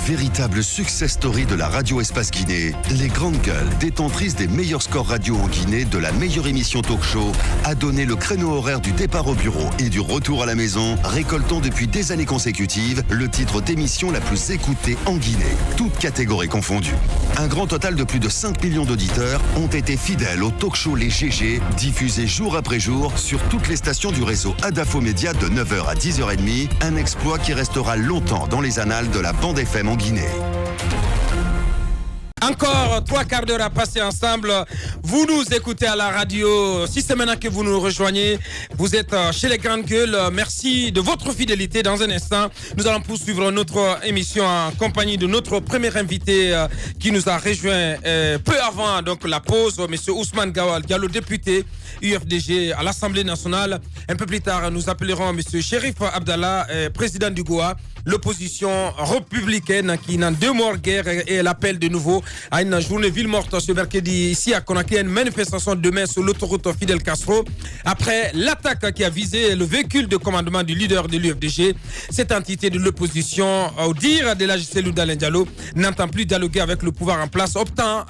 Véritable success story de la radio Espace Guinée, les Grandes Gueules, détentrices des meilleurs scores radio en Guinée, de la meilleure émission talk show, a donné le créneau horaire du départ au bureau et du retour à la maison, récoltant depuis des années consécutives le titre d'émission la plus écoutée en Guinée, toutes catégories confondues. Un grand total de plus de 5 millions d'auditeurs ont été fidèles au talk show Les GG, diffusé jour après jour sur toutes les stations du réseau Adafo Média de 9h à 10h30, un exploit qui restera longtemps dans les annales de la bande FM en Guinée. Encore 3 quarts d'heure à passer ensemble. Vous nous écoutez à la radio. Si c'est maintenant que vous nous rejoignez, vous êtes chez les Grandes Gueules. Merci de votre fidélité. Dans un instant, nous allons poursuivre notre émission en compagnie de notre premier invité qui nous a rejoint peu avant donc la pause, M. Ousmane Gawal Diallo, député UFDG à l'Assemblée nationale. Un peu plus tard, nous appellerons M. Chérif Abdallah, président du Goa. L'opposition républicaine qui n'en demeure guère et l'appel de nouveau à une journée ville morte ce mercredi ici à Conakry, une manifestation demain sur l'autoroute Fidel Castro après l'attaque qui a visé le véhicule de commandement du leader de l'UFDG. Cette entité de l'opposition, au dire de l'AGC Loudalen Diallo, n'entend plus dialoguer avec le pouvoir en place, optant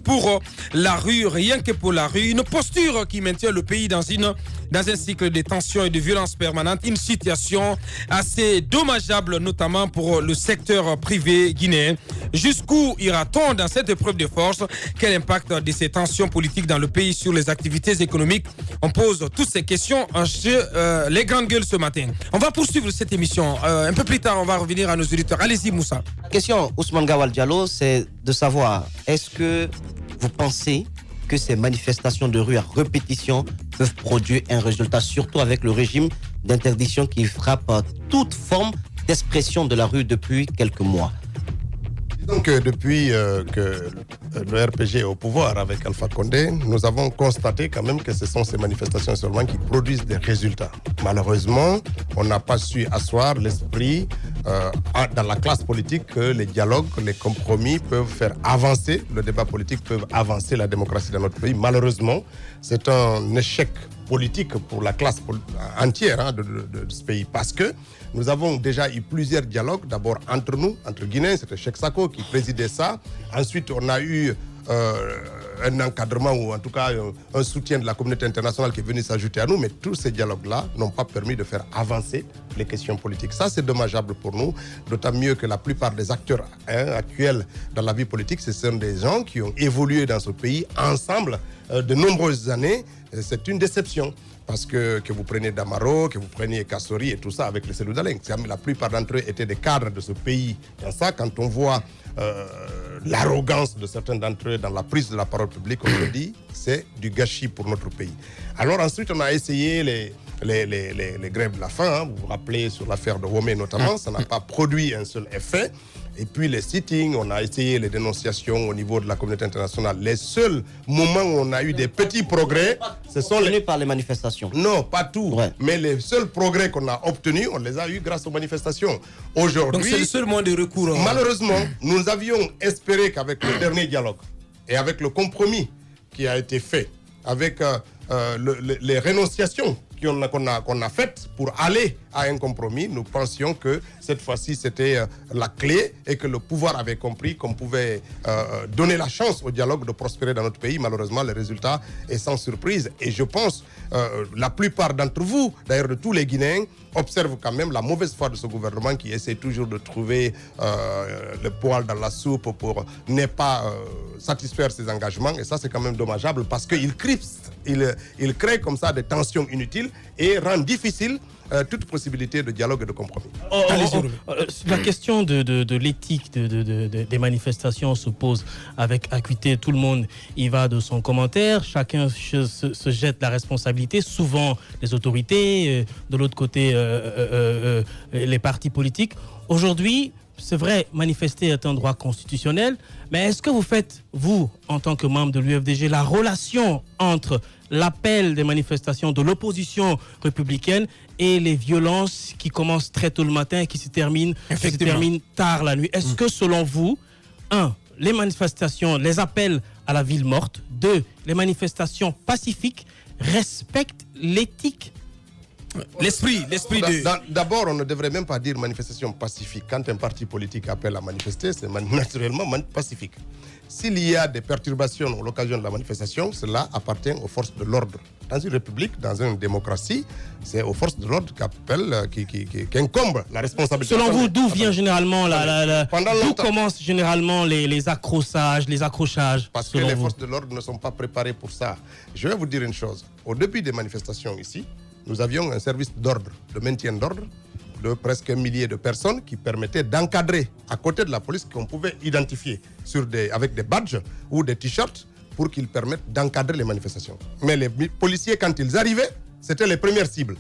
pour la rue, rien que pour la rue, une posture qui maintient le pays dans un cycle de tensions et de violences permanentes, une situation assez dommageable, notamment pour le secteur privé guinéen. Jusqu'où ira-t-on dans cette épreuve de force? Quel impact de ces tensions politiques dans le pays sur les activités économiques? On pose toutes ces questions chez les Grandes Gueules ce matin. On va poursuivre cette émission. Un peu plus tard, on va revenir à nos auditeurs. Allez-y, Moussa. La question, Ousmane Gawal Diallo, c'est de savoir, est-ce que vous pensez que ces manifestations de rue à répétition peuvent produire un résultat, surtout avec le régime d'interdiction qui frappe toute forme d'expression de la rue depuis quelques mois? Donc depuis que le RPG est au pouvoir avec Alpha Condé, nous avons constaté quand même que ce sont ces manifestations seulement qui produisent des résultats. Malheureusement, on n'a pas su asseoir l'esprit dans la classe politique que les dialogues, les compromis peuvent faire avancer le débat politique, peuvent avancer la démocratie dans notre pays. Malheureusement, c'est un échec politique pour la classe entière de ce pays parce que nous avons déjà eu plusieurs dialogues, d'abord entre nous, entre Guinéens, c'était Cheikh Sako qui présidait ça. Ensuite, on a eu un encadrement ou en tout cas un soutien de la communauté internationale qui est venu s'ajouter à nous, mais tous ces dialogues-là n'ont pas permis de faire avancer les questions politiques. Ça, c'est dommageable pour nous, d'autant mieux que la plupart des acteurs actuels dans la vie politique, ce sont des gens qui ont évolué dans ce pays ensemble de nombreuses années. C'est une déception. Parce que vous preniez Damaro, que vous preniez Kassori et tout ça avec les Cellou Dalein. La plupart d'entre eux étaient des cadres de ce pays. Et ça, quand on voit l'arrogance de certains d'entre eux dans la prise de la parole publique, on se dit c'est du gâchis pour notre pays. Alors ensuite, on a essayé les grèves de la faim. Vous vous rappelez sur l'affaire de Womé notamment, ça n'a pas produit un seul effet. Et puis les sittings, on a essayé les dénonciations au niveau de la communauté internationale. Les seuls moments où on a eu des petits progrès, ce sont par les manifestations. Non, pas tout. Ouais. Mais les seuls progrès qu'on a obtenus, on les a eus grâce aux manifestations. Aujourd'hui, donc c'est le seul moyen de recours. Malheureusement, nous avions espéré qu'avec le dernier dialogue et avec le compromis qui a été fait, avec les rénonciations qu'on a faites pour aller à un compromis, nous pensions que cette fois-ci c'était la clé et que le pouvoir avait compris qu'on pouvait donner la chance au dialogue de prospérer dans notre pays. Malheureusement, le résultat est sans surprise. Et je pense la plupart d'entre vous, d'ailleurs de tous les Guinéens, observent quand même la mauvaise foi de ce gouvernement qui essaie toujours de trouver le poil dans la soupe pour ne pas satisfaire ses engagements. Et ça, c'est quand même dommageable parce qu'il crispe, il crée comme ça des tensions inutiles et rend difficile toute possibilité de dialogue et de compromis. La question de l'éthique des manifestations se pose avec acuité. Tout le monde y va de son commentaire. Chacun se jette la responsabilité. Souvent, les autorités. De l'autre côté, les partis politiques. Aujourd'hui, c'est vrai, manifester est un droit constitutionnel. Mais est-ce que vous faites, vous, en tant que membre de l'UFDG, la relation entre l'appel des manifestations de l'opposition républicaine et les violences qui commencent très tôt le matin et qui se terminent tard la nuit? Est-ce que selon vous, les manifestations, les appels à la ville morte, 2, les manifestations pacifiques respectent l'éthique L'esprit de... D'abord, on ne devrait même pas dire manifestation pacifique. Quand un parti politique appelle à manifester, c'est naturellement pacifique. S'il y a des perturbations à l'occasion de la manifestation, cela appartient aux forces de l'ordre. Dans une république, dans une démocratie, c'est aux forces de l'ordre qui incombe la responsabilité. Selon vous, d'où vient généralement d'où commencent généralement les accrochages? Parce que les forces de l'ordre ne sont pas préparées pour ça. Je vais vous dire une chose. Au début des manifestations ici, nous avions un service d'ordre, de maintien d'ordre, de presque 1 millier de personnes qui permettaient d'encadrer à côté de la police qu'on pouvait identifier avec des badges ou des t-shirts pour qu'ils permettent d'encadrer les manifestations. Mais les policiers, quand ils arrivaient, c'était les premières cibles.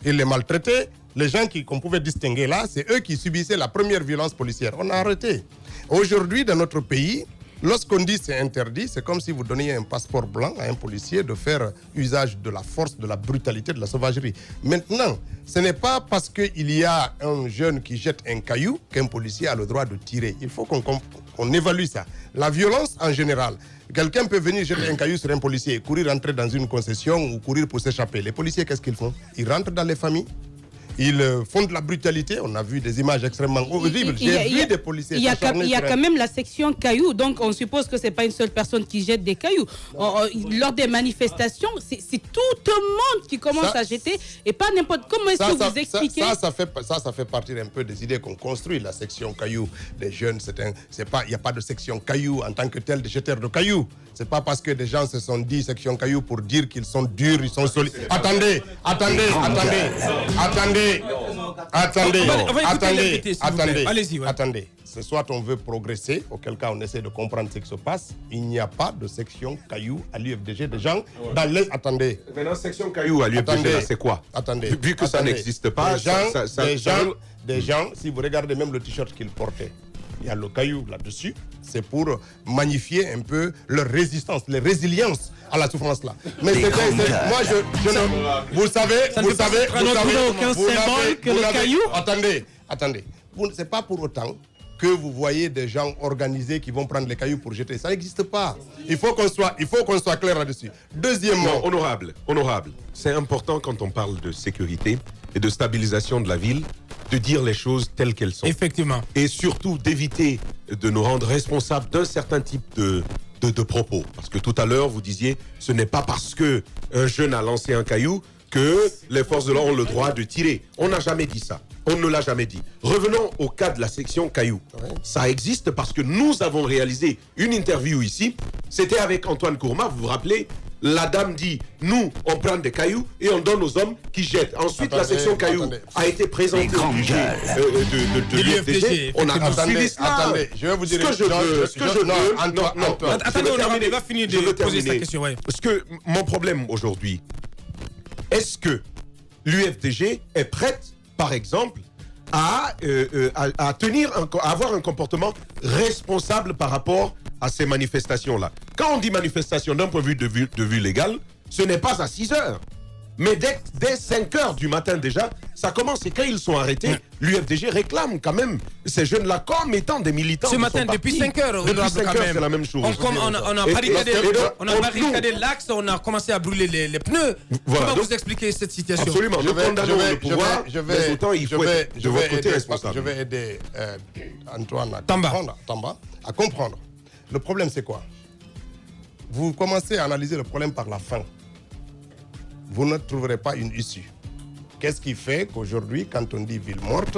Ils les maltraitaient. Les gens qu'on pouvait distinguer là, c'est eux qui subissaient la première violence policière. On a arrêté. Aujourd'hui, dans notre pays, lorsqu'on dit c'est interdit, c'est comme si vous donniez un passeport blanc à un policier de faire usage de la force, de la brutalité, de la sauvagerie. Maintenant, ce n'est pas parce qu'il y a un jeune qui jette un caillou qu'un policier a le droit de tirer. Il faut qu'on évalue ça. La violence en général. Quelqu'un peut venir jeter un caillou sur un policier et courir entrer dans une concession ou courir pour s'échapper. Les policiers, qu'est-ce qu'ils font? Ils rentrent dans les familles. Ils font de la brutalité. On a vu des images extrêmement horribles. J'ai vu des policiers. Il y a quand même la section cailloux. Donc, on suppose que ce n'est pas une seule personne qui jette des cailloux. Lors des manifestations, c'est tout le monde qui commence à jeter et pas n'importe comment. Est-ce que vous expliquez ça fait partie un peu des idées qu'on construit. La section cailloux des jeunes, il n'y a pas de section cailloux en tant que tel de jeteurs de cailloux. C'est pas parce que des gens se sont dit section cailloux pour dire qu'ils sont durs, ils sont solides. Attendez. Attendez. C'est soit on veut progresser, auquel cas on essaie de comprendre ce qui se passe. Il n'y a pas de section caillou à l'UFDG. Des gens dans les... Attendez. Maintenant, section caillou à l'UFDG, c'est quoi? Attendez. Vu que ça n'existe pas... Des gens, si vous regardez même le t-shirt qu'ils portaient, il y a le caillou là-dessus. C'est pour magnifier un peu leur résistance, leur résilience à la souffrance là. Mais moi je ne... Vous savez, aucun symbole que le caillou. Attendez. C'est pas pour autant que vous voyez des gens organisés qui vont prendre les cailloux pour jeter. Ça n'existe pas. Il faut qu'on soit clair là-dessus. Deuxièmement... Non, honorable. C'est important quand on parle de sécurité et de stabilisation de la ville, de dire les choses telles qu'elles sont. Effectivement. Et surtout d'éviter de nous rendre responsables d'un certain type de propos. Parce que tout à l'heure, vous disiez, ce n'est pas parce qu'un jeune a lancé un caillou que les forces de l'ordre ont le droit de tirer. On n'a jamais dit ça. On ne l'a jamais dit. Revenons au cas de la section caillou. Ouais. Ça existe parce que nous avons réalisé une interview ici. C'était avec Antoine Kourma, vous vous rappelez? La dame dit, nous, on prend des cailloux et on donne aux hommes qui jettent. Ensuite, la section cailloux a été présentée au budget de l'UFDG. On a suivi cela. Attendez, je vais vous dire Attendez, on va finir de poser cette question. Parce que mon problème aujourd'hui, est-ce que l'UFDG est prête, par exemple, à avoir un comportement responsable par rapport à ces manifestations-là? Quand on dit manifestation d'un point de vue légal, ce n'est pas à 6 heures. Mais dès 5 heures du matin déjà, ça commence. Et quand ils sont arrêtés, l'UFDG réclame quand même ces jeunes-là comme étant des militants. Ce matin, depuis 5 heures, depuis 5 heures, c'est la même chose. On a barricadé l'axe, on a commencé à brûler les pneus. Voilà, comment vous expliquez cette situation? Absolument, nous condamnons le pouvoir, mais autant il faut être de votre côté responsable. Je vais aider Antoine Tamba à comprendre. Le problème, c'est quoi? Vous commencez à analyser le problème par la fin. Vous ne trouverez pas une issue. Qu'est-ce qui fait qu'aujourd'hui, quand on dit ville morte,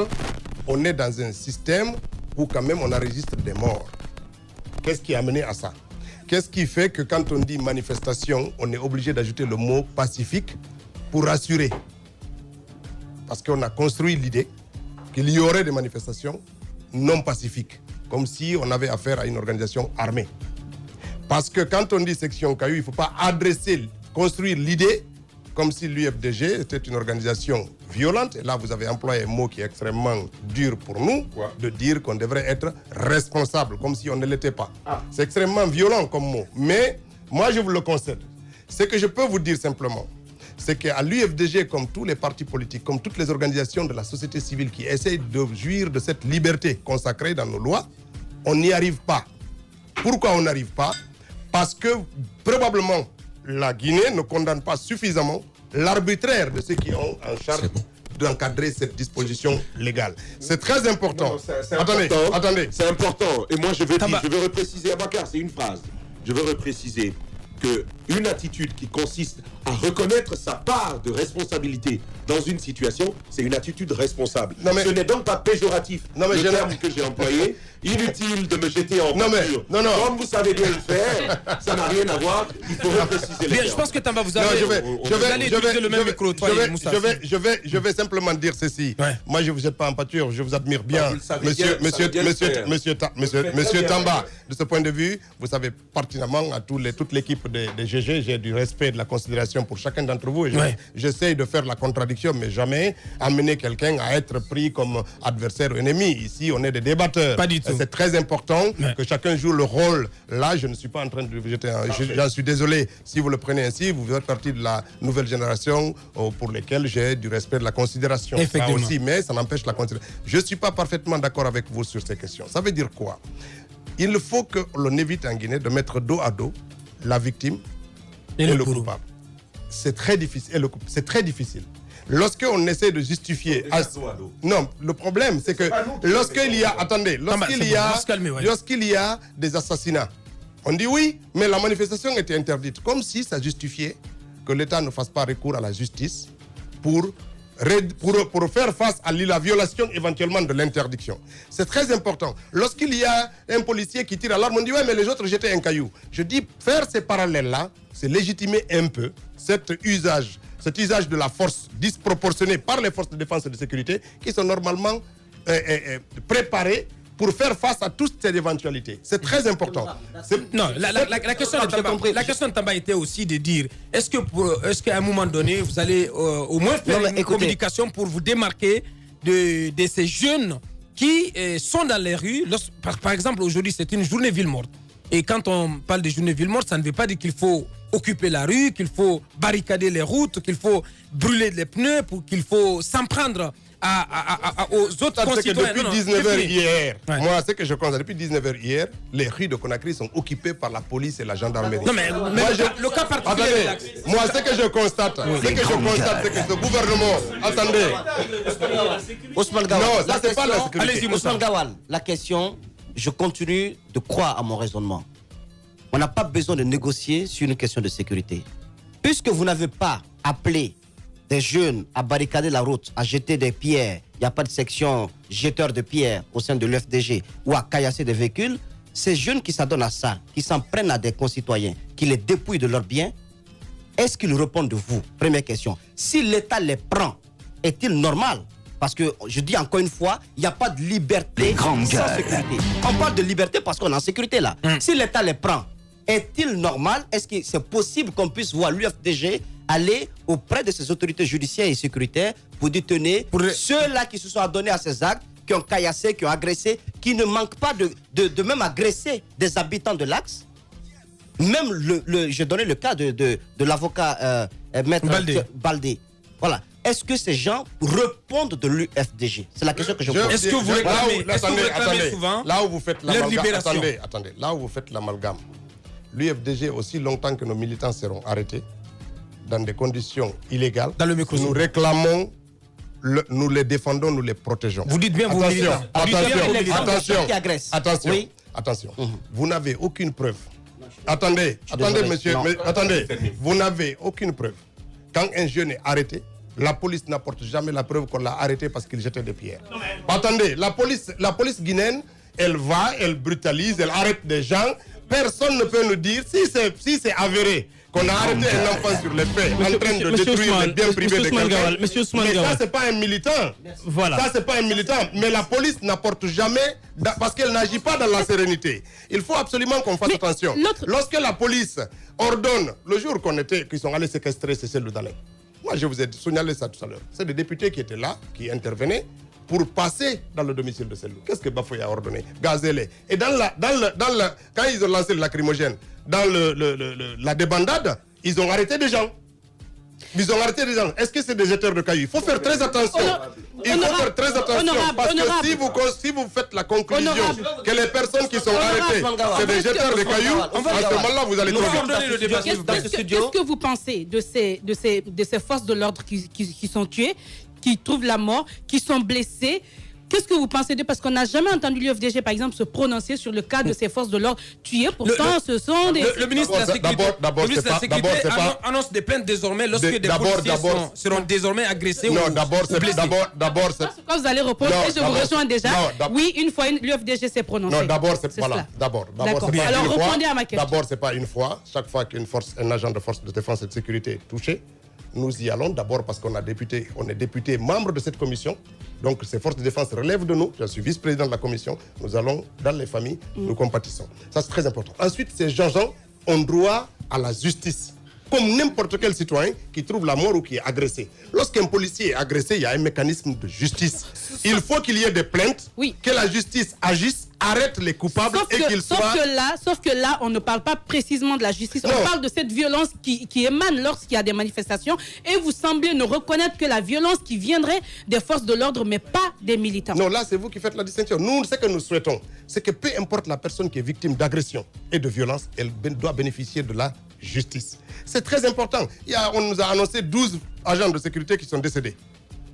on est dans un système où quand même on enregistre des morts? Qu'est-ce qui a amené à ça? Qu'est-ce qui fait que quand on dit manifestation, on est obligé d'ajouter le mot pacifique pour rassurer? Parce qu'on a construit l'idée qu'il y aurait des manifestations non pacifiques, comme si on avait affaire à une organisation armée. Parce que quand on dit section caillou, il ne faut pas construire l'idée comme si l'UFDG était une organisation violente. Et là, vous avez employé un mot qui est extrêmement dur pour nous, de dire qu'on devrait être responsable, comme si on ne l'était pas. C'est extrêmement violent comme mot. Mais moi, je vous le concède. Ce que je peux vous dire simplement, c'est qu'à l'UFDG, comme tous les partis politiques, comme toutes les organisations de la société civile qui essayent de jouir de cette liberté consacrée dans nos lois, on n'y arrive pas. Pourquoi on n'arrive pas? Parce que probablement la Guinée ne condamne pas suffisamment l'arbitraire de ceux qui ont en charge d'encadrer cette disposition légale. C'est très important. Attendez. C'est important. Et moi, je veux repréciser, Abakar, c'est une phrase. Je veux repréciser qu'une attitude qui consiste à reconnaître sa part de responsabilité dans une situation, c'est une attitude responsable. Ce n'est donc pas péjoratif. Le terme que j'ai employé, inutile de me jeter en pâture. Comme vous savez bien le faire, ça n'a rien à voir. Il faut repréciser les termes. Je pense que Tamba, vous allez utiliser le même micro. Je vais simplement dire ceci. Moi, je ne vous jette pas en pâture. Je vous admire bien, monsieur Tamba. De ce point de vue, vous savez pertinemment à toute l'équipe des GG, j'ai du respect et de la considération pour chacun d'entre vous. J'essaie de faire la contradiction, mais jamais amener quelqu'un à être pris comme adversaire ou ennemi. Ici, on est des débatteurs. Pas du tout. C'est très important que chacun joue le rôle. Là, je ne suis pas en train de vous jeter. J'en suis désolé si vous le prenez ainsi. Vous faites partie de la nouvelle génération pour lesquelles j'ai du respect et de la considération. Ça aussi, mais ça n'empêche la considération. Je ne suis pas parfaitement d'accord avec vous sur ces questions. Ça veut dire quoi? Il faut que l'on évite en Guinée de mettre dos à dos la victime et le coupable. C'est très difficile. Lorsqu'on essaie de justifier... Non, le problème, c'est que lorsqu'il y a... Attendez, lorsqu'il y a des assassinats, on dit oui, mais la manifestation était interdite. Comme si ça justifiait que l'État ne fasse pas recours à la justice pour faire face à la violation éventuellement de l'interdiction. C'est très important. Lorsqu'il y a un policier qui tire à l'arme, on dit ouais, mais les autres jetaient un caillou. Je dis faire ces parallèles-là, c'est légitimer un peu cet usage de la force disproportionnée par les forces de défense et de sécurité qui sont normalement préparées pour faire face à toutes ces éventualités. C'est très important. Non, la question de Tamba était aussi de dire, est-ce qu'à un moment donné, vous allez au moins faire une communication pour vous démarquer de ces jeunes qui sont dans les rues. Par exemple, aujourd'hui, c'est une journée ville morte. Et quand on parle de journée ville morte, ça ne veut pas dire qu'il faut occuper la rue, qu'il faut barricader les routes, qu'il faut brûler les pneus, qu'il faut s'en prendre aux autres concitoyens. Depuis 19h hier, moi, ce que je constate, depuis 19h hier, les rues de Conakry sont occupées par la police et la gendarmerie. Non, mais le cas particulier... Attendez, moi, ce que je constate, c'est que ce gouvernement... Attendez. Ousmane Gawal, non, ça, c'est pas la sécurité. Allez-y, Ousmane Gawal, la question, je continue de croire à mon raisonnement. On n'a pas besoin de négocier sur une question de sécurité. Puisque vous n'avez pas appelé des jeunes à barricader la route, à jeter des pierres, il n'y a pas de section jeteur de pierres au sein de l'UFDG, ou à caillasser des véhicules, ces jeunes qui s'adonnent à ça, qui s'en prennent à des concitoyens, qui les dépouillent de leurs biens, est-ce qu'ils répondent de vous? Première question. Si l'État les prend, est-il normal? Parce que, je dis encore une fois, il n'y a pas de liberté sans sécurité. On parle de liberté parce qu'on est en sécurité là. Si l'État les prend, est-il normal? Est-ce que c'est possible qu'on puisse voir l'UFDG aller auprès de ces autorités judiciaires et sécuritaires pour détenir ceux-là qui se sont adonnés à ces actes, qui ont caillassé, qui ont agressé, qui ne manquent pas de même agresser des habitants de l'Axe? Même, j'ai donné le cas de l'avocat Maître Baldé. Voilà. Est-ce que ces gens répondent de l'UFDG? C'est la question que je pose. Est-ce que vous réclamez souvent là où vous faites leur libération? Attendez, là où vous faites l'amalgame, l'UFDG, aussi longtemps que nos militants seront arrêtés dans des conditions illégales, nous réclamons, nous les défendons, nous les protégeons. Vous dites bien vos militants. Attention. Vous n'avez aucune preuve. Attendez, monsieur. Attendez. Vous n'avez aucune preuve. Quand un jeune est arrêté, la police n'apporte jamais la preuve qu'on l'a arrêté parce qu'il jetait des pierres. Attendez, la police guinéenne, elle brutalise, elle arrête des gens. Personne ne peut nous dire si c'est avéré qu'on a arrêté un enfant sur les faits en train de détruire les biens privés de quelqu'un. Mais ça, c'est pas un militant. Voilà. Ça, c'est pas un militant. Mais la police n'apporte jamais, parce qu'elle n'agit pas dans la sérénité. Il faut absolument qu'on fasse attention. Lorsque la police ordonne, le jour qu'ils sont allés séquestrer Cécile Dalin, moi je vous ai signalé ça tout à l'heure. C'est des députés qui étaient là, qui intervenaient pour passer dans le domicile de Cellou. Qu'est-ce que Bafoué a ordonné? Gazez-les. Et quand ils ont lancé le lacrymogène, dans la débandade, ils ont arrêté des gens. Ils ont arrêté des gens. Est-ce que c'est des jeteurs de cailloux? Il faut faire très attention. Il faut faire très attention parce que si vous faites la conclusion que les personnes qui sont arrêtées, c'est des jeteurs de cailloux, à ce moment-là, vous allez trop vite. Qu'est-ce que vous pensez de ces forces de l'ordre qui sont tuées, qui trouvent la mort, qui sont blessées? Qu'est-ce que vous pensez d'eux? Parce qu'on n'a jamais entendu l'UFDG, par exemple, se prononcer sur le cas de ces forces de l'ordre tuées. Pourtant, ce sont des... Le ministre de la Sécurité annonce des plaintes désormais lorsque des policiers seront désormais agressés. Non, d'abord, c'est... Quand vous allez répondre, je vous rejoins déjà. Oui, une fois, l'UFDG s'est prononcé. Non, d'abord, c'est... Voilà, d'abord. Alors, répondez à ma question. D'abord, c'est pas une fois. Chaque fois qu'un agent de force de défense et de sécurité est touché, nous y allons d'abord parce qu'on est député membre de cette commission. Donc ces forces de défense relèvent de nous. Je suis vice-président de la commission. Nous allons dans les familles, nous compatissons. Ça, c'est très important. Ensuite, ces gens ont droit à la justice. Comme n'importe quel citoyen qui trouve la mort ou qui est agressé. Lorsqu'un policier est agressé, il y a un mécanisme de justice. Il faut qu'il y ait des plaintes, que la justice agisse, arrête les coupables qu'ils soient... Sauf que là, on ne parle pas précisément de la justice. On parle de cette violence qui émane lorsqu'il y a des manifestations. Et vous semblez ne reconnaître que la violence qui viendrait des forces de l'ordre, mais pas des militants. Non, là, c'est vous qui faites la distinction. Nous, ce que nous souhaitons, c'est que peu importe la personne qui est victime d'agression et de violence, elle doit bénéficier de la justice. C'est très important. On nous a annoncé 12 agents de sécurité qui sont décédés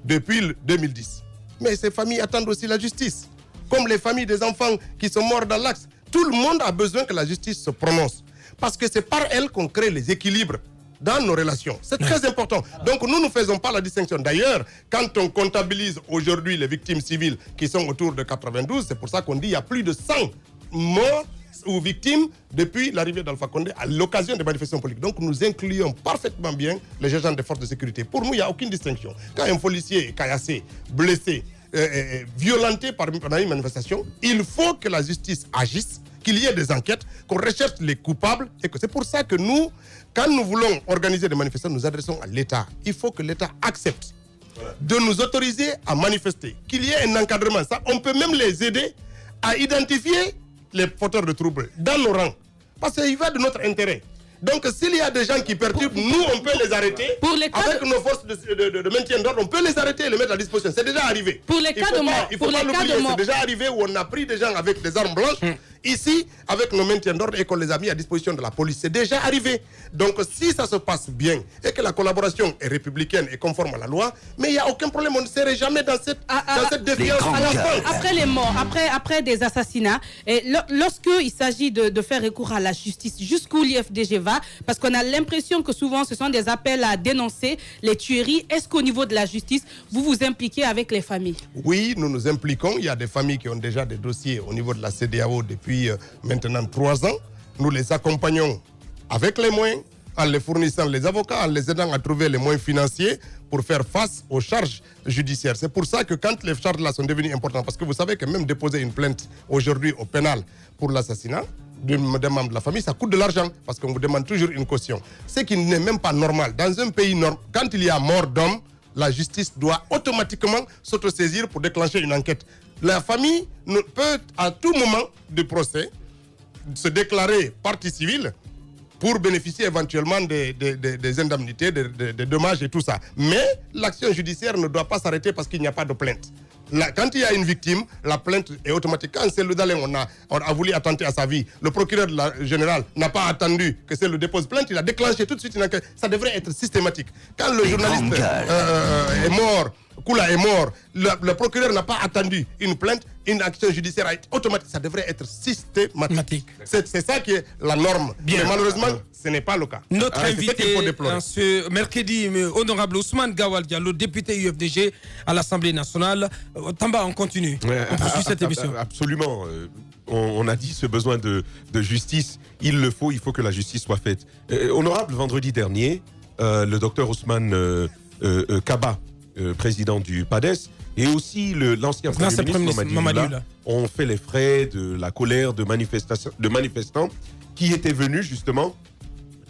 depuis 2010. Mais ces familles attendent aussi la justice. Comme les familles des enfants qui sont morts dans l'axe. Tout le monde a besoin que la justice se prononce. Parce que c'est par elle qu'on crée les équilibres dans nos relations. C'est très important. Donc nous ne faisons pas la distinction. D'ailleurs, quand on comptabilise aujourd'hui les victimes civiles qui sont autour de 92, c'est pour ça qu'on dit qu'il y a plus de 100 morts ou victimes depuis l'arrivée d'Alpha Condé à l'occasion des manifestations politiques. Donc nous incluons parfaitement bien les agents des forces de sécurité. Pour nous, il n'y a aucune distinction. Quand un policier est caillassé, blessé, violenté pendant une manifestation, il faut que la justice agisse, qu'il y ait des enquêtes, qu'on recherche les coupables. Et que c'est pour ça que nous, quand nous voulons organiser des manifestations, nous adressons à l'État. Il faut que l'État accepte de nous autoriser à manifester, qu'il y ait un encadrement. Ça, on peut même les aider à identifier les porteurs de troubles dans nos rangs. Parce qu'il va de notre intérêt. Donc, s'il y a des gens qui perturbent, nous, on peut les arrêter. Avec nos forces de maintien d'ordre, on peut les arrêter et les mettre à disposition. C'est déjà arrivé. Pour les cas de mort. Il ne faut pas l'oublier. C'est déjà arrivé où on a pris des gens avec des armes blanches, ici, avec nos maintiens d'ordre, et qu'on les a mis à disposition de la police. C'est déjà arrivé. Donc, si ça se passe bien et que la collaboration est républicaine et conforme à la loi, mais il n'y a aucun problème. On ne serait jamais dans cette défiance. Après les morts, après des assassinats, lorsqu'il s'agit de faire recours à la justice, jusqu'où l'IFDG va, parce qu'on a l'impression que souvent ce sont des appels à dénoncer les tueries. Est-ce qu'au niveau de la justice, vous vous impliquez avec les familles? Oui, nous nous impliquons. Il y a des familles qui ont déjà des dossiers au niveau de la CEDEAO depuis maintenant 3 ans. Nous les accompagnons avec les moyens, en les fournissant les avocats, en les aidant à trouver les moyens financiers pour faire face aux charges judiciaires. C'est pour ça que quand les charges là sont devenues importantes, parce que vous savez que même déposer une plainte aujourd'hui au pénal pour l'assassinat d'un membre de la famille, ça coûte de l'argent, parce qu'on vous demande toujours une caution. Ce qui n'est même pas normal. Dans un pays normal, quand il y a mort d'homme, la justice doit automatiquement s'autosaisir pour déclencher une enquête. La famille peut, à tout moment du procès, se déclarer partie civile pour bénéficier éventuellement des indemnités, des dommages et tout ça. Mais l'action judiciaire ne doit pas s'arrêter parce qu'il n'y a pas de plainte. Là, quand il y a une victime, la plainte est automatique. Quand c'est le Dalin, on a voulu attenter à sa vie, le procureur général n'a pas attendu que c'est le dépose plainte, il a déclenché tout de suite une enquête. Ça devrait être systématique. Quand le journaliste est mort, Koula est mort, le procureur n'a pas attendu une plainte, une action judiciaire automatique. Ça devrait être systématique. C'est ça qui est la norme. Bien. Mais malheureusement, ce n'est pas le cas. Notre invité ce mercredi, honorable Ousmane Gawal Diallo, député UFDG à l'Assemblée nationale. Tamba, on continue. On poursuit cette émission. Absolument. On a dit ce besoin de justice. Il faut que la justice soit faite. Honorable, vendredi dernier, le docteur Ousmane Kaba, président du PADES, et aussi l'ancien Premier ministre Mamadi Youla ont fait les frais de la colère de manifestants qui étaient venus justement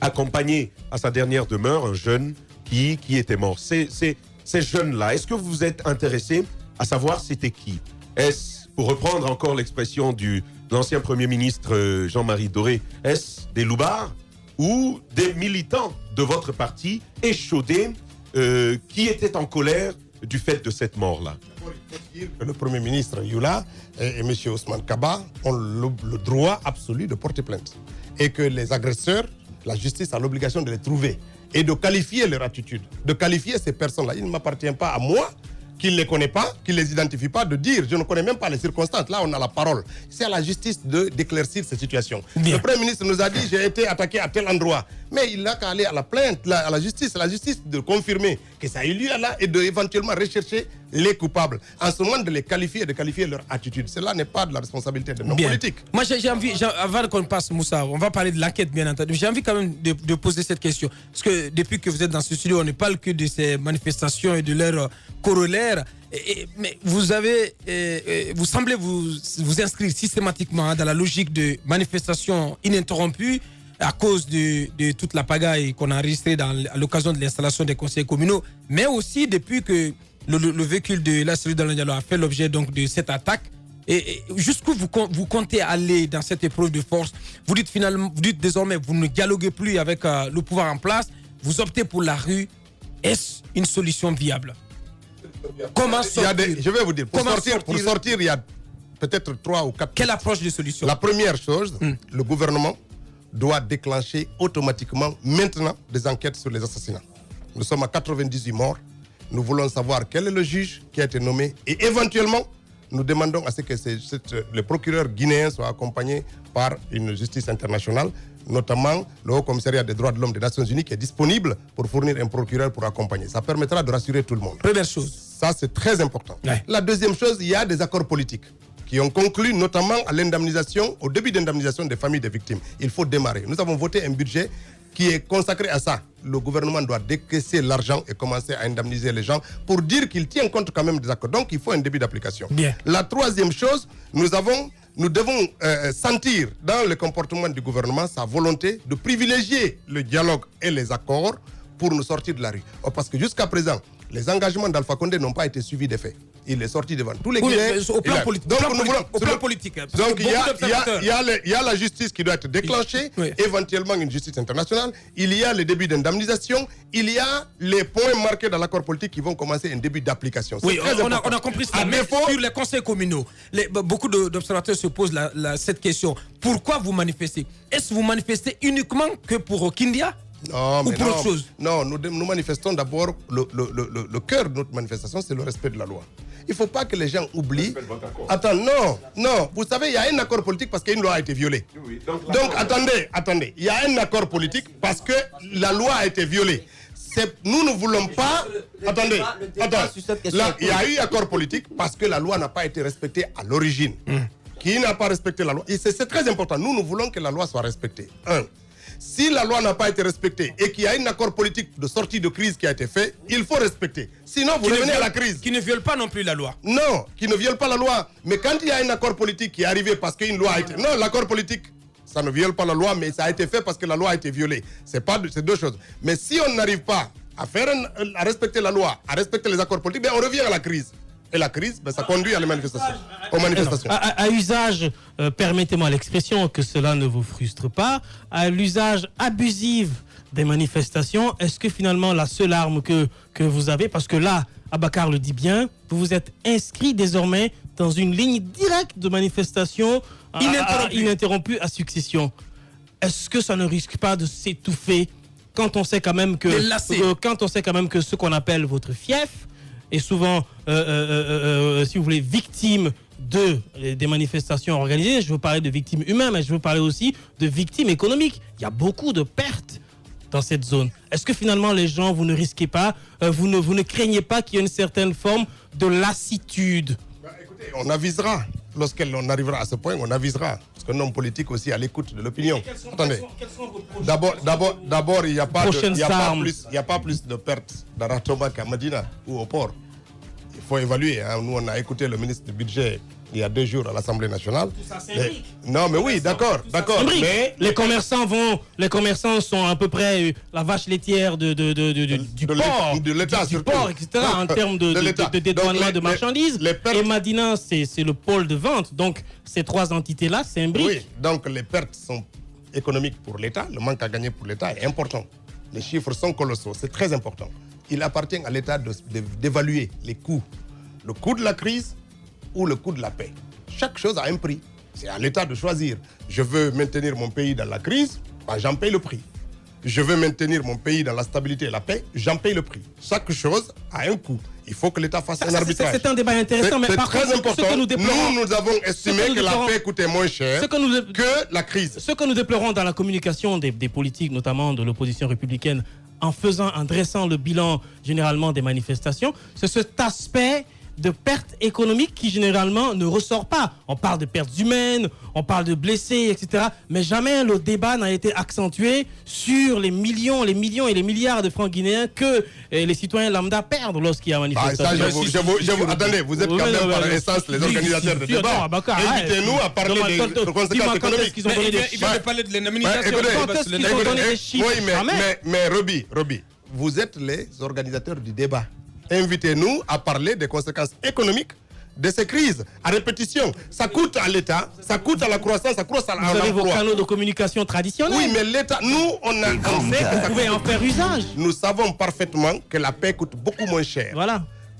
accompagner à sa dernière demeure un jeune qui était mort. Ces jeunes-là, est-ce que vous êtes intéressés à savoir c'était qui? Est-ce, pour reprendre encore l'expression de l'ancien Premier ministre Jean-Marie Doré, est-ce des loupards ou des militants de votre parti échaudés qui étaient en colère du fait de cette mort-là? Le Premier ministre Yula et M. Ousmane Kaba ont le droit absolu de porter plainte. Et que les agresseurs, la justice a l'obligation de les trouver et de qualifier leur attitude, de qualifier ces personnes-là. Il ne m'appartient pas à moi, qui ne les connaît pas, qui ne les identifie pas, de dire, je ne connais même pas les circonstances. Là, on a la parole. C'est à la justice d'éclaircir cette situation. Bien. Le Premier ministre nous a dit, j'ai été attaqué à tel endroit. Mais il n'a qu'à aller à la plainte, à la justice de confirmer que ça a eu lieu là et d'éventuellement rechercher les coupables. En ce moment, de les qualifier, de qualifier leur attitude. Cela n'est pas de la responsabilité de nos politiques. Moi, j'ai envie, avant qu'on passe, Moussa, on va parler de l'enquête, bien entendu. J'ai envie quand même de poser cette question. Parce que depuis que vous êtes dans ce studio, on ne parle que de ces manifestations et de leurs corollaires. Mais vous semblez vous inscrire systématiquement dans la logique de manifestations ininterrompues à cause de toute la pagaille qu'on a enregistrée à l'occasion de l'installation des conseils communaux, mais aussi depuis que le véhicule de la cellule Dallo Diallo a fait l'objet donc de cette attaque. Et jusqu'où vous comptez aller dans cette épreuve de force? Vous dites désormais, vous ne dialoguez plus avec le pouvoir en place, vous optez pour la rue. Est-ce une solution viable? Comment sortir? Je vais vous dire, pour sortir, il y a peut-être 3 ou 4. Quelle approche de solution? La première chose, le gouvernement doit déclencher automatiquement maintenant des enquêtes sur les assassinats. Nous sommes à 98 morts. Nous voulons savoir quel est le juge qui a été nommé et éventuellement, nous demandons à ce que les procureurs guinéens soient accompagnés par une justice internationale, notamment le Haut Commissariat des droits de l'homme des Nations Unies qui est disponible pour fournir un procureur pour accompagner. Ça permettra de rassurer tout le monde. Première chose. Ça, c'est très important. Ouais. La deuxième chose, il y a des accords politiques qui ont conclu notamment à l'indemnisation, au début d'indemnisation des familles des victimes. Il faut démarrer. Nous avons voté un budget qui est consacré à ça. Le gouvernement doit décaisser l'argent et commencer à indemniser les gens pour dire qu'il tient compte quand même des accords. Donc, il faut un début d'application. Bien. La troisième chose, nous devons sentir dans le comportement du gouvernement sa volonté de privilégier le dialogue et les accords pour nous sortir de la rue. Parce que jusqu'à présent, les engagements d'Alpha Condé n'ont pas été suivis des faits. Il est sorti devant tous les Guinéens. Au plan politique. Donc il y a la justice qui doit être déclenchée, éventuellement une justice internationale. Il y a les débuts d'indemnisation. Il y a les points marqués dans l'accord politique qui vont commencer un début d'application. Oui, on a compris ça. Mais sur les conseils communaux, beaucoup d'observateurs se posent cette question. Pourquoi vous manifestez? Est-ce que vous manifestez uniquement que pour Kindia? Non, ou pour autre chose? Non, nous manifestons d'abord, le cœur de notre manifestation, c'est le respect de la loi. Il ne faut pas que les gens oublient. Attends, non. Vous savez, il y a un accord politique parce qu'une loi a été violée. Oui, donc attendez. Il y a un accord politique parce que la loi a été violée. Nous ne voulons pas... Attendez. Là, il y a eu accord politique parce que la loi n'a pas été respectée à l'origine. Qui n'a pas respecté la loi? Et c'est très important. Nous voulons que la loi soit respectée. Si la loi n'a pas été respectée et qu'il y a un accord politique de sortie de crise qui a été fait, il faut respecter. Sinon, vous revenez à la crise. Qui ne viole pas non plus la loi. Non, qui ne viole pas la loi. Mais quand il y a un accord politique qui est arrivé parce qu'une loi a été... Non, l'accord politique, ça ne viole pas la loi, mais ça a été fait parce que la loi a été violée. C'est deux choses. Mais si on n'arrive pas à respecter la loi, à respecter les accords politiques, on revient à la crise. Et la crise, ça conduit à les manifestations, aux manifestations. À usage, permettez-moi l'expression, que cela ne vous frustre pas, à l'usage abusif des manifestations, est-ce que finalement la seule arme que vous avez, parce que là, Abakar le dit bien, vous vous êtes inscrit désormais dans une ligne directe de manifestation ininterrompue à succession. Est-ce que ça ne risque pas de s'étouffer quand on sait quand même que ce qu'on appelle votre fief est souvent, si vous voulez, victime des manifestations organisées? Je veux parler de victimes humaines, mais je veux parler aussi de victimes économiques. Il y a beaucoup de pertes dans cette zone. Est-ce que finalement les gens, vous ne risquez pas, vous ne craignez pas qu'il y ait une certaine forme de lassitude? Écoutez, on avisera. Lorsqu'on arrivera à ce point, on avisera. Parce qu'un homme politique aussi à l'écoute de l'opinion. Attendez. D'abord, il n'y a pas plus de pertes d'Aratoma qu'à Medina ou au port. Il faut évaluer. Nous, on a écouté le ministre du Budget il y a 2 jours à l'Assemblée nationale. Tout ça, c'est brique. Non, mais oui, d'accord. Mais les commerçants sont à peu près la vache laitière du port, de l'État, du port, etc. En termes de dédouanement de marchandises. Et Madina, c'est le pôle de vente. Donc, ces 3 entités-là, c'est un brique. Oui, donc les pertes sont économique pour l'État, le manque à gagner pour l'État est important. Les chiffres sont colossaux, c'est très important. Il appartient à l'État d'évaluer les coûts. Le coût de la crise ou le coût de la paix. Chaque chose a un prix. C'est à l'État de choisir. Je veux maintenir mon pays dans la crise, ben j'en paye le prix. Je veux maintenir mon pays dans la stabilité et la paix, j'en paye le prix. Chaque chose a un coût. Il faut que l'État fasse un arbitrage. C'est un débat intéressant, mais par très contre, important. Ce que nous déplorons, nous avons estimé que la paix coûtait moins cher que la crise. Ce que nous déplorons dans la communication des politiques, notamment de l'opposition républicaine, en dressant le bilan généralement des manifestations, c'est cet aspect de pertes économiques qui généralement ne ressort pas. On parle de pertes humaines, on parle de blessés, etc. Mais jamais le débat n'a été accentué sur les millions et les milliards de francs guinéens que les citoyens lambda perdent lorsqu'il y a manifestation. Attendez, vous êtes quand même par essence les organisateurs de débat. Invitez-nous à parler des conséquences économiques. Il va parler de l'indemnisation. Mais Roby, vous êtes les organisateurs du débat. Invitez-nous à parler des conséquences économiques de ces crises à répétition. Ça coûte à l'État, ça coûte à la croissance, ça coûte à l'emploi. Vous avez vos canaux de communication traditionnels. Oui, mais l'État, nous, on sait que vous pouvez en faire usage. Nous savons parfaitement que la paix coûte beaucoup moins cher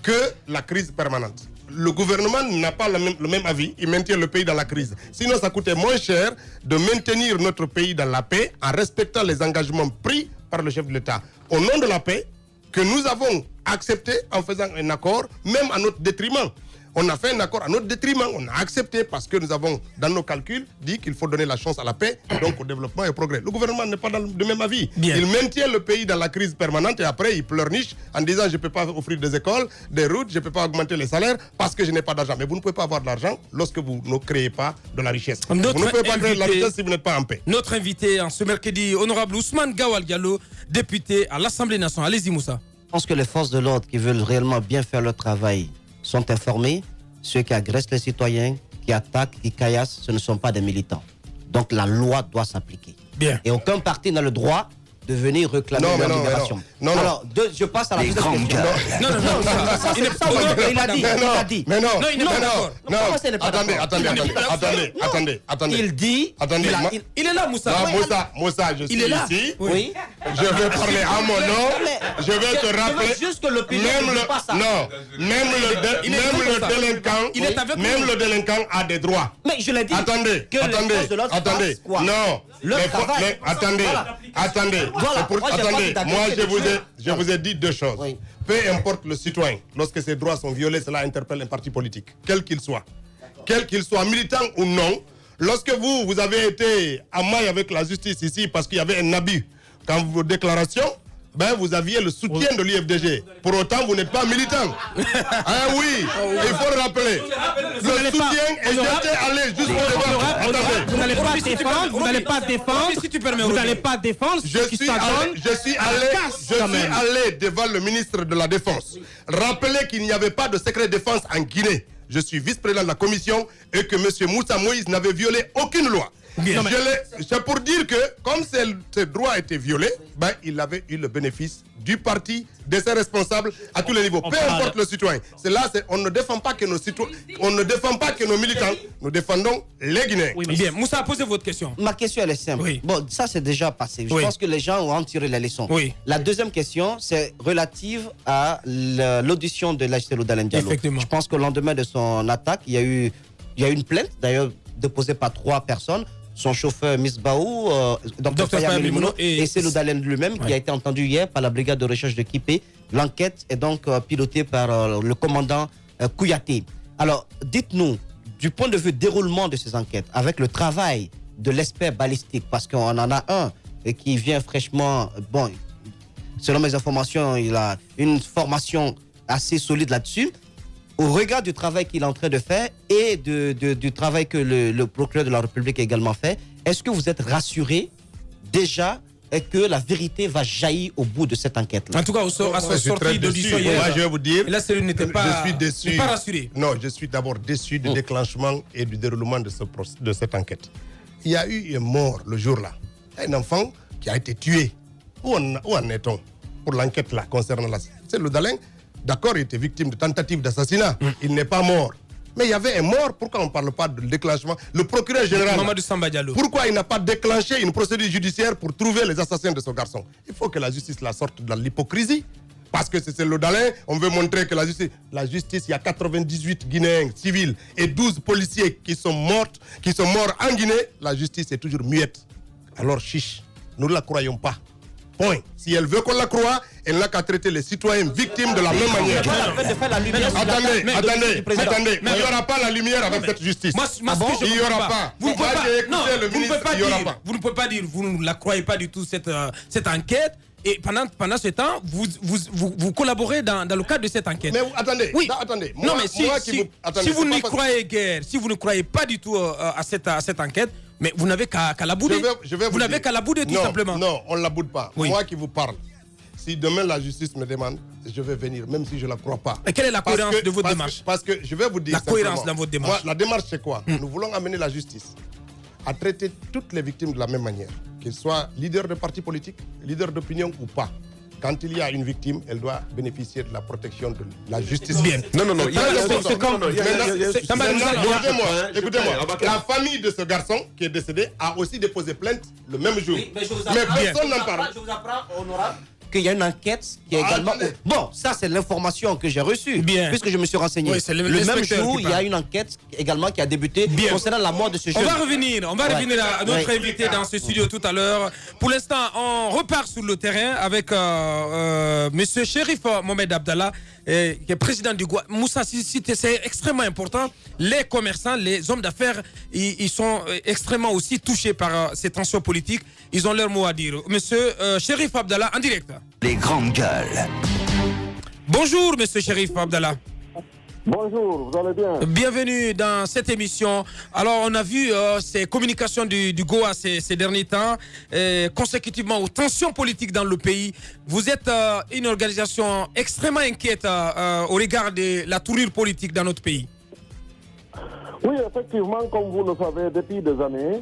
que la crise permanente. Le gouvernement n'a pas le même avis, il maintient le pays dans la crise. Sinon, ça coûtait moins cher de maintenir notre pays dans la paix en respectant les engagements pris par le chef de l'État. Au nom de la paix, que nous avons accepté en faisant un accord, même à notre détriment. On a fait un accord à notre détriment, on a accepté parce que nous avons, dans nos calculs, dit qu'il faut donner la chance à la paix, donc au développement et au progrès. Le gouvernement n'est pas dans le même avis. Bien. Il maintient le pays dans la crise permanente et après il pleurniche en disant je ne peux pas offrir des écoles, des routes, je ne peux pas augmenter les salaires parce que je n'ai pas d'argent. Mais vous ne pouvez pas avoir de l'argent lorsque vous ne créez pas de la richesse. Vous ne pouvez pas créer de la richesse si vous n'êtes pas en paix. Notre invité en ce mercredi, honorable Ousmane Gawal Diallo, député à l'Assemblée nationale. Allez-y Moussa. Je pense que les forces de l'ordre qui veulent réellement bien faire leur travail sont informés. Ceux qui agressent les citoyens, qui attaquent, qui caillassent, ce ne sont pas des militants. Donc la loi doit s'appliquer. Bien. Et aucun parti n'a le droit de venir réclamer leur libération. Alors, je passe à la deuxième question. Il a dit. Mais non. Attendez. Il dit. Il est là, Moussa. Moussa, je suis ici. Oui. Je vais parler à mon nom. Je vais te rappeler. Juste que l'opinion ne pas ça. Non. Même le délinquant a des droits. Mais je l'ai dit. Attendez. Non. Attendez. Moi, je vous ai dit deux choses. Oui. Peu importe le citoyen, lorsque ses droits sont violés, cela interpelle un parti politique, quel qu'il soit. Quel qu'il soit, militant ou non. Lorsque vous avez été en maille avec la justice ici parce qu'il y avait un abus, quand vos déclarations, vous aviez le soutien de l'IFDG. Pour autant, vous n'êtes pas militant. Ah oui, il faut le rappeler. Le soutien est jeté allé jusqu'au devant. Vous n'allez pas défendre. Je suis allé devant le ministre de la Défense. Rappeler qu'il n'y avait pas de secret défense en Guinée. Je suis vice-président de la commission et que M. Moussa Moïse n'avait violé aucune loi. C'est pour dire que, comme ces droits étaient violés, il avait eu le bénéfice du parti, de ses responsables à tous les niveaux. Peu importe le citoyen. On ne défend pas que nos citoyens, on ne défend pas que nos militants, nous défendons les Guinéens. Oui, bien. Moussa, posez votre question. Ma question, elle est simple. Oui. Bon, ça, c'est déjà passé. Je pense que les gens ont tiré la leçon. Oui. La deuxième question, c'est relative à l'audition de l'Agité Loudalen Diallo. Effectivement. Je pense qu'au lendemain de son attaque, il y a eu une plainte, d'ailleurs déposée par 3 personnes. Son chauffeur Misbaou, Dr Faya Melimono, et c'est Loudalen lui-même qui a été entendu hier par la brigade de recherche de Kipé. L'enquête est donc pilotée par le commandant Kouyaté. Alors, dites-nous, du point de vue déroulement de ces enquêtes, avec le travail de l'expert balistique, parce qu'on en a un qui vient fraîchement, selon mes informations, il a une formation assez solide là-dessus. Au regard du travail qu'il est en train de faire et du travail que le procureur de la République a également fait, est-ce que vous êtes rassuré déjà que la vérité va jaillir au bout de cette enquête-là? En tout cas, à sa sortie d'audition hier, moi, je vais vous dire, là, celui n'était pas, je suis déçu. Pas rassuré. Non, je suis d'abord déçu du déclenchement et du déroulement de cette enquête. Il y a eu un mort le jour-là, un enfant qui a été tué. Où en est-on pour l'enquête là concernant c'est le Dalin? D'accord, il était victime de tentative d'assassinat. Il n'est pas mort. Mais il y avait un mort, pourquoi on ne parle pas de déclenchement? Le procureur général, Mamadou Samba Diallo, pourquoi il n'a pas déclenché une procédure judiciaire pour trouver les assassins de ce garçon? Il faut que la justice la sorte de l'hypocrisie. Parce que c'est le Dalin, on veut montrer que la justice, il y a 98 Guinéens civils et 12 policiers qui sont morts en Guinée. La justice est toujours muette. Alors chiche, nous ne la croyons pas. Point. Si elle veut qu'on la croie, elle n'a qu'à traiter les citoyens victimes de la même manière. Attendez. Il n'y aura pas la lumière avec cette justice. Il n'y aura pas. Vous ne pouvez pas dire, vous ne la croyez pas du tout cette enquête. Et pendant ce temps, vous collaborez dans le cadre de cette enquête. Mais attendez, oui. Attendez. Non, mais si vous n'y croyez guère, si vous ne croyez pas du tout à cette enquête, mais vous n'avez qu'à la bouder. Vous n'avez qu'à la bouder tout simplement. Non, on ne la boude pas. Oui. Moi qui vous parle, si demain la justice me demande, je vais venir, même si je ne la crois pas. Et quelle est la cohérence de votre démarche? Parce que je vais vous dire. La cohérence dans votre démarche. Moi, la démarche, c'est quoi? Nous voulons amener la justice à traiter toutes les victimes de la même manière, qu'ils soient leaders de partis politiques, leaders d'opinion ou pas. Quand il y a une victime, elle doit bénéficier de la protection de la justice. Bien. Non. Écoutez-moi. La famille de ce garçon qui est décédé a aussi déposé plainte le même jour. Oui, mais personne n'en parle. Je vous apprends, honorable, qu'il y a une enquête qui est également... Bon, ça c'est l'information que j'ai reçue, puisque je me suis renseigné. Oui, le même jour, il y a une enquête également qui a débuté concernant la mort de ce jeune. On va revenir à notre invité dans ce studio tout à l'heure. Pour l'instant, on repart sur le terrain avec Monsieur Chérif Mohamed Abdallah, qui est président du Goa. Moussa, c'est extrêmement important. Les commerçants, les hommes d'affaires, ils sont extrêmement aussi touchés par ces tensions politiques. Ils ont leur mot à dire. Monsieur Chérif Abdallah, en direct. Les grandes gueules. Bonjour, Monsieur Chérif Abdallah. Bonjour, vous allez bien? Bienvenue dans cette émission. Alors, on a vu ces communications du Goa ces derniers temps, consécutivement aux tensions politiques dans le pays. Vous êtes une organisation extrêmement inquiète au regard de la tournure politique dans notre pays. Oui, effectivement, comme vous le savez, depuis des années,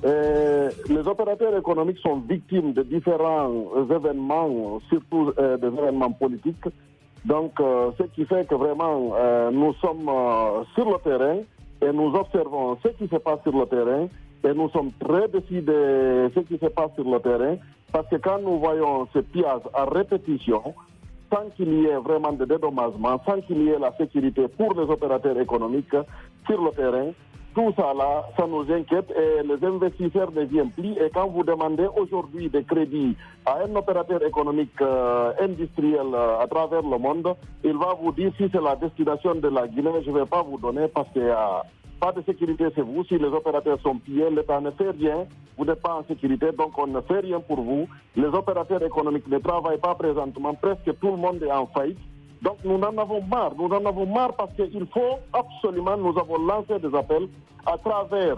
les opérateurs économiques sont victimes de différents événements, surtout des événements politiques. Donc, ce qui fait que vraiment, nous sommes sur le terrain et nous observons ce qui se passe sur le terrain et nous sommes très déçus de ce qui se passe sur le terrain parce que quand nous voyons ce pillage à répétition, sans qu'il y ait vraiment de dédommagement, sans qu'il y ait la sécurité pour les opérateurs économiques sur le terrain, tout ça là, ça nous inquiète et les investisseurs ne viennent plus. Et quand vous demandez aujourd'hui des crédits à un opérateur économique industriel à travers le monde, il va vous dire si c'est la destination de la Guinée, je ne vais pas vous donner parce qu'il n'y a pas de sécurité chez vous. Si les opérateurs sont pillés, l'État ne fait rien, vous n'êtes pas en sécurité, donc on ne fait rien pour vous. Les opérateurs économiques ne travaillent pas présentement, presque tout le monde est en faillite. Donc nous en avons marre parce qu'il faut absolument, nous avons lancé des appels à travers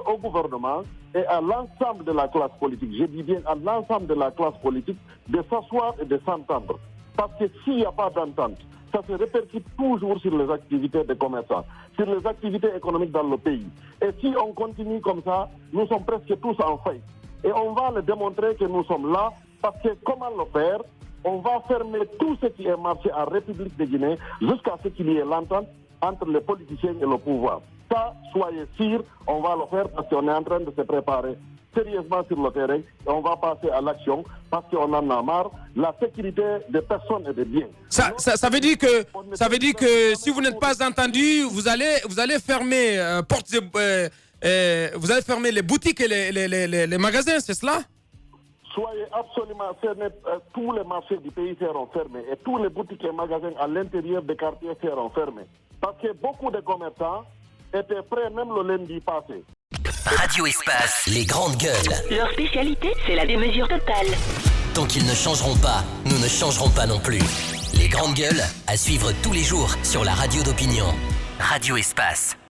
au gouvernement et à l'ensemble de la classe politique, je dis bien à l'ensemble de la classe politique, de s'asseoir et de s'entendre. Parce que s'il n'y a pas d'entente, ça se répercute toujours sur les activités des commerçants, sur les activités économiques dans le pays. Et si on continue comme ça, nous sommes presque tous en faillite. Et on va le démontrer que nous sommes là, parce que comment le faire? On va fermer tout ce qui est marché en République de Guinée jusqu'à ce qu'il y ait l'entente entre les politiciens et le pouvoir. Ça, soyez sûrs, on va le faire parce qu'on est en train de se préparer sérieusement sur le terrain et on va passer à l'action parce qu'on en a marre. La sécurité des personnes et des biens. Ça veut dire que si vous n'êtes pas entendu, vous allez fermer vous allez fermer les boutiques et les magasins, c'est cela? Soyez absolument fermés, tous les marchés du pays seront fermés et tous les boutiques et magasins à l'intérieur des quartiers seront fermés. Parce que beaucoup de commerçants étaient prêts même le lundi passé. Radio Espace, les grandes gueules. Leur spécialité, c'est la démesure totale. Tant qu'ils ne changeront pas, nous ne changerons pas non plus. Les grandes gueules, à suivre tous les jours sur la radio d'opinion. Radio Espace.